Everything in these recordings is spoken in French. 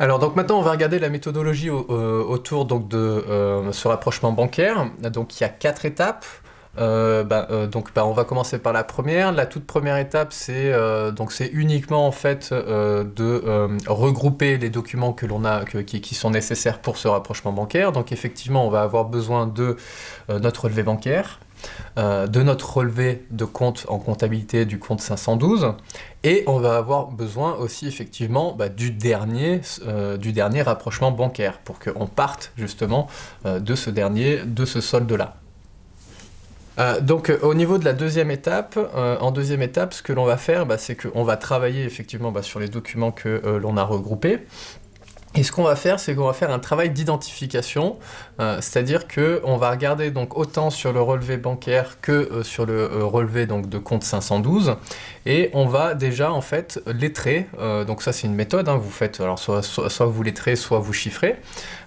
Alors donc maintenant on va regarder la méthodologie autour donc, de ce rapprochement bancaire. Donc il y a 4 étapes. On va commencer par la première. La toute première étape, c'est uniquement en fait de regrouper les documents que l'on a, qui sont nécessaires pour ce rapprochement bancaire. Donc effectivement, on va avoir besoin de notre relevé bancaire, de notre relevé de compte en comptabilité du compte 512, et on va avoir besoin aussi effectivement du dernier rapprochement bancaire pour qu'on parte justement de ce solde-là. Au niveau de la deuxième étape, en deuxième étape, ce que l'on va faire, c'est qu'on va travailler effectivement sur les documents que l'on a regroupés. Et ce qu'on va faire, c'est qu'on va faire un travail d'identification, c'est-à-dire qu'on va regarder donc autant sur le relevé bancaire que sur le relevé donc, de compte 512, et on va déjà en fait lettrer, donc ça c'est une méthode, hein, vous faites, alors soit vous lettrez, soit vous chiffrez,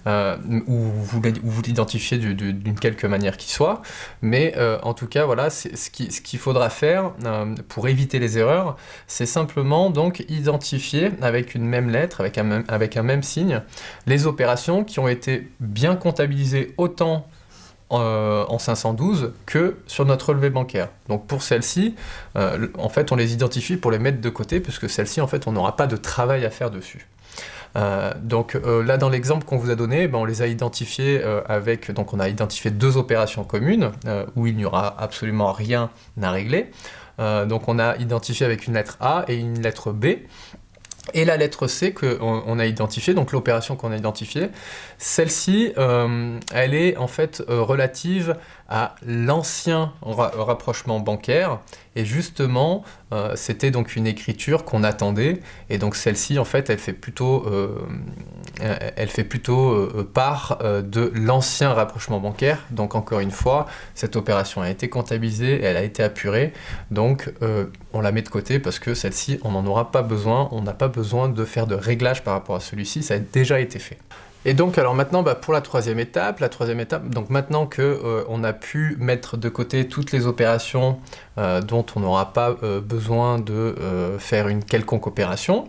ou vous l'identifiez d'une quelque manière qui soit, mais en tout cas voilà, ce qu'il faudra faire pour éviter les erreurs, c'est simplement donc identifier avec une même lettre, avec un même signe, les opérations qui ont été bien comptabilisées autant en 512 que sur notre relevé bancaire. Donc pour celles-ci, en fait on les identifie pour les mettre de côté, puisque celles-ci en fait on n'aura pas de travail à faire dessus. Là dans l'exemple qu'on vous a donné, on les a identifiés donc on a identifié 2 opérations communes où il n'y aura absolument rien à régler. Donc on a identifié avec une lettre A et une lettre B. Et la lettre C qu'on a identifiée, donc l'opération qu'on a identifiée, celle-ci, elle est en fait relative à l'ancien rapprochement bancaire, et justement, c'était donc une écriture qu'on attendait, et donc celle-ci, en fait, elle fait plutôt part de l'ancien rapprochement bancaire. Donc encore une fois, cette opération a été comptabilisée, elle a été apurée, donc on la met de côté parce que celle-ci, on n'en aura pas besoin, on n'a pas besoin de faire de réglage par rapport à celui-ci, ça a déjà été fait. Et donc alors maintenant pour la troisième étape, donc maintenant qu'on a pu mettre de côté toutes les opérations dont on n'aura pas besoin de faire une quelconque opération,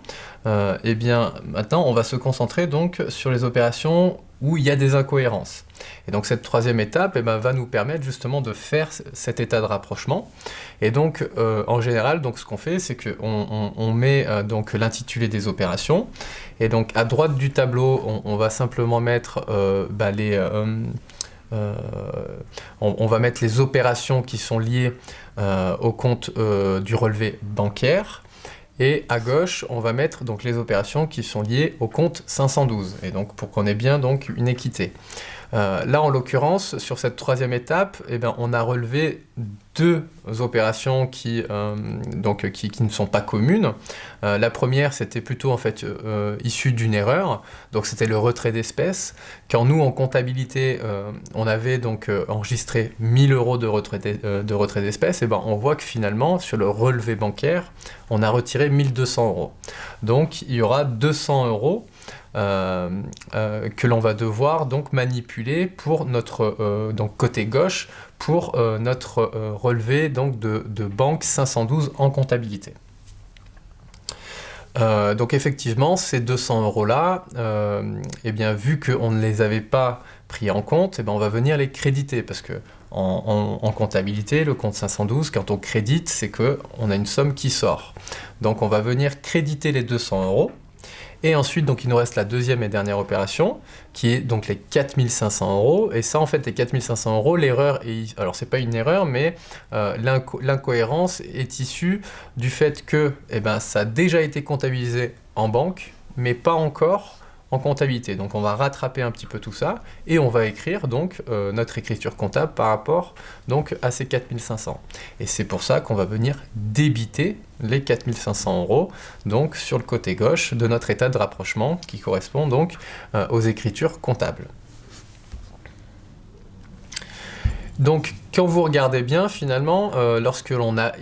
et bien maintenant on va se concentrer donc sur les opérations où il y a des incohérences. Et donc cette troisième étape va nous permettre justement de faire cet état de rapprochement. Et donc en général, donc, ce qu'on fait, c'est qu'on met donc l'intitulé des opérations. Et donc à droite du tableau, on va simplement mettre on va mettre les opérations qui sont liées au compte du relevé bancaire. Et à gauche, on va mettre donc les opérations qui sont liées au compte 512, et donc pour qu'on ait bien donc une équité. Là, en l'occurrence, sur cette troisième étape, on a relevé 2 opérations qui ne sont pas communes. La première, c'était plutôt en fait issue d'une erreur, donc c'était le retrait d'espèces. Quand nous, en comptabilité, on avait donc enregistré 1000 € de retrait d'espèces, on voit que finalement, sur le relevé bancaire, on a retiré 1200 €. Donc, il y aura 200 € que l'on va devoir donc manipuler pour notre donc côté gauche pour notre relevé donc de banque 512 en comptabilité. Donc effectivement, ces 200 € là, vu qu'on ne les avait pas pris en compte, on va venir les créditer, parce que en comptabilité, le compte 512, quand on crédite, c'est qu'on a une somme qui sort. Donc on va venir créditer les 200 €. Et ensuite, donc, il nous reste la deuxième et dernière opération, qui est donc les 4500 €. Et ça, en fait, les 4500 €, l'erreur est... Alors, c'est pas une erreur, mais l'incohérence est issue du fait que ça a déjà été comptabilisé en banque, mais pas encore en comptabilité. Donc, on va rattraper un petit peu tout ça, et on va écrire donc notre écriture comptable par rapport donc à ces 4500. Et c'est pour ça qu'on va venir débiter les 4500 € donc sur le côté gauche de notre état de rapprochement, qui correspond donc aux écritures comptables. Donc quand vous regardez bien, finalement, lorsque l'on a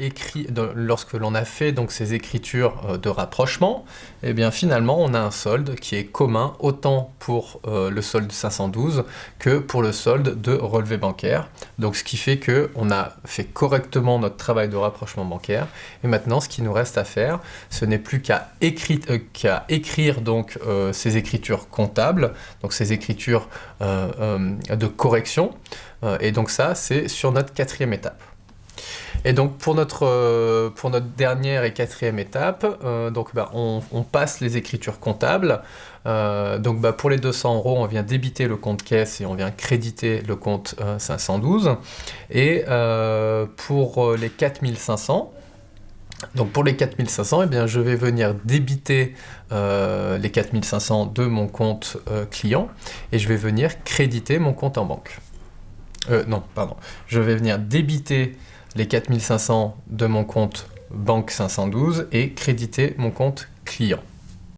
fait donc ces écritures de rapprochement, eh bien finalement, on a un solde qui est commun autant pour le solde 512 que pour le solde de relevé bancaire. Donc ce qui fait qu'on a fait correctement notre travail de rapprochement bancaire. Et maintenant, ce qui nous reste à faire, ce n'est plus qu'à écrire donc ces écritures comptables, donc ces écritures de correction. Et donc ça, c'est sur notre 4e étape. Et donc pour notre dernière et 4e étape, on passe les écritures comptables. Pour les 200 €, on vient débiter le compte caisse et on vient créditer le compte 512. Et pour les 4500, eh bien, je vais venir débiter les 4500 de mon compte client et je vais venir créditer mon compte en banque. Je vais venir débiter les 4500 de mon compte banque 512 et créditer mon compte client.